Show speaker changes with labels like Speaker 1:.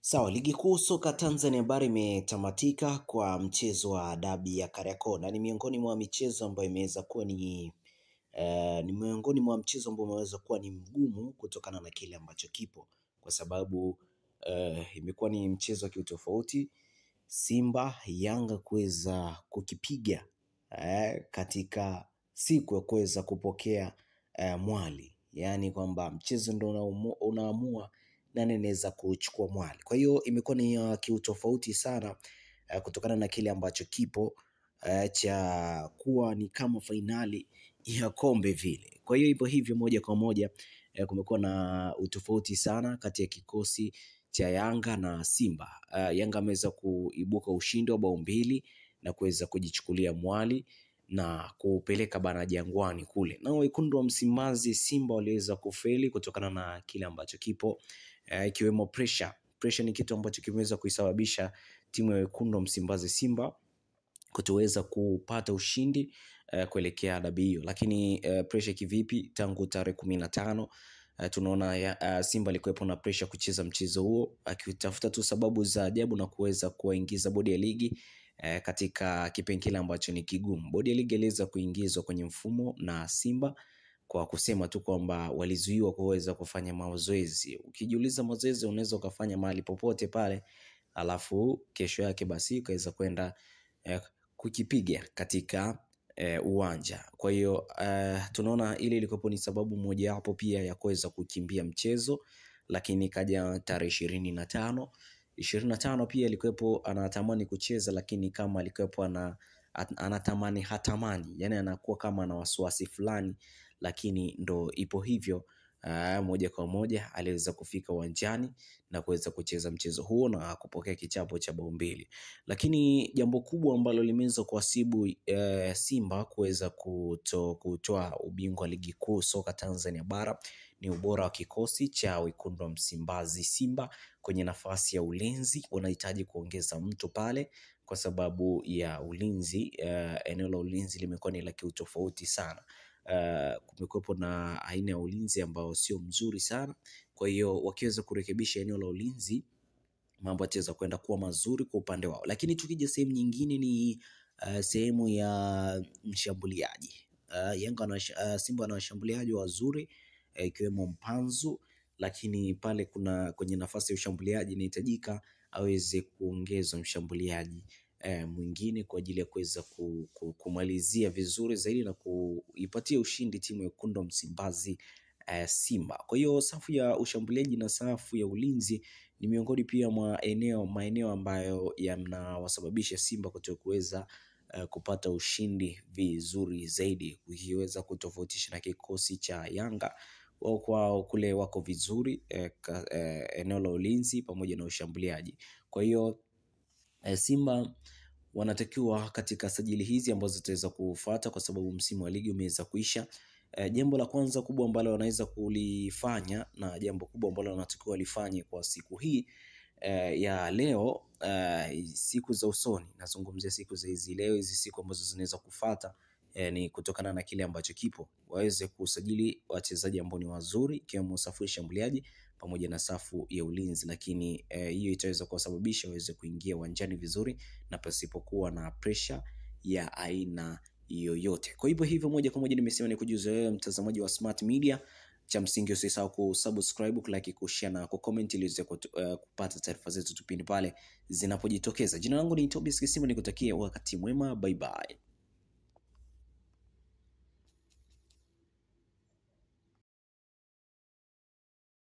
Speaker 1: Sawa, ligi kuu soka Tanzania bara imetamatika kwa mchezo wa dabi ya Kariakoo na ni miongoni mwa michezo ambayo imeweza kuwa ni miongoni mwa mchezo ambao umeweza kuwa ni mgumu kutokana na kile ambacho kipo, kwa sababu imekuwa ni mchezo wa kiutofauti. Simba Yanga kuweza kukipiga katika siku ya kuweza kupokea mwali, yaani kwamba mchezo ndio unaamua nani anaweza kuchukua mwali. Kwa hiyo imekuwa ni kiutofauti sana kutokana na kile ambacho kipo cha kuwa ni kama fainali ya kombe vile. Kwa hiyo ipo hivyo moja kwa moja, kumekuwa na utofauti sana kati ya kikosi cha Yanga na Simba. Yanga ameweza kuibuka ushindi wa bao mbili na kuweza kujichukulia mwali na kupeleka bana Jangwani kule. Na wekundu wa Msimbazi Simba waliweza kufeli kutokana na kile ambacho kipo, ikiwemo pressure. Pressure ni kitu ambacho kimeweza kuisababisha timu ya wekundu wa Msimbazi Simba kutoweza kupata ushindi kuelekea dabi hiyo. Lakini pressure kivipi? Tangu tarehe 15 tunaona Simba alikuwepo na pressure kucheza mchezo huo, akitafuta tu sababu za ajabu na kuweza kuwaingiza bodi ya ligi katika kipengele ambacho ni kigumu. Bodi ya ligi iliweza kuingizwa kwenye mfumo na Simba kwa kusema tu kwamba walizuiwa kuweza kufanya mazoezi. Ukijiuliza mazoezi unaweza ukafanya mahali popote pale, alafu kesho yake basi ukaweza kwenda kukipiga katika uwanja. Kwa hiyo tunaona ile ilikuwa ni sababu moja hapo pia ya kuweza kukimbia mchezo. Lakini kaja tarehe 25 pia alikuwepo anatamani kucheza, lakini kama alikuwepo anatamani hatamani, yani anakuwa kama ana wasiwasi fulani, lakini ndo ipo hivyo. Moja kwa moja aliweza kufika uwanjani na kuweza kucheza mchezo huo na kupokea kichapo cha bao mbili. Lakini jambo kubwa ambalo limeweza kuwasibu Simba kuweza kutoa ubingwa wa ligi kuu soka Tanzania bara ni ubora wa kikosi cha wekundu wa Msimbazi Simba. Kwenye nafasi ya ulinzi wanahitaji kuongeza mtu pale, kwa sababu ya ulinzi, eneo la ulinzi limekuwa ni la kiutofauti sana. Kumekuwepo na aina ya ulinzi ambao sio mzuri sana. Kwa hiyo wakiweza kurekebisha eneo la ulinzi, mambo yataweza kwenda kuwa mazuri kwa upande wao. Lakini tukija sehemu nyingine ni sehemu ya mshambuliaji. Simba na washambuliaji wazuri, ikiwemo Mpanzu, lakini pale kwenye nafasi ya ushambuliaji inahitajika aweze kuongeza mshambuliaji mwingine kwa ajili ya kuweza kumalizia vizuri zaidi na kuipatia ushindi timu ya wekundu wa Msimbazi Simba. Kwa hiyo safu ya ushambuliaji na safu ya ulinzi ni miongoni pia mwa maeneo ambayo yanawasababisha Simba kutokuweza kupata ushindi vizuri zaidi, ukiweza kutofautisha na kikosi cha Yanga. Wao kule wako vizuri eneo la ulinzi pamoja na ushambuliaji. Kwa hiyo Simba wanatakiwa katika sajili hizi ambazo zitaweza kufuata, kwa sababu msimu wa ligi umeweza kuisha. Jambo la kwanza kubwa ambalo wanaweza kulifanya na jambo kubwa ambalo wanatakiwa walifanye kwa siku hii ya leo, siku za usoni, nazungumzia siku za hizi leo, hizi siku ambazo zinaweza kufuata, ni kutokana na kile ambacho kipo, waweze kusajili wachezaji ambao ni wazuri, ikiwemo safu ya shambuliaji pamoja na safu ya ulinzi. Lakini hiyo itaweza kuwasababisha waweze kuingia uwanjani vizuri na pasipokuwa na pressure ya aina yoyote. Kwa hivyo moja kwa moja nimesema ni kujuza wewe mtazamaji wa Smart Media, cha msingi usisahau kusubscribe, kulike, kushare na kucomment ili uweze kupata taarifa zetu tupindi pale zinapojitokeza. Jina langu ni Tobias Kisima, nikutakie wakati mwema, bye bye.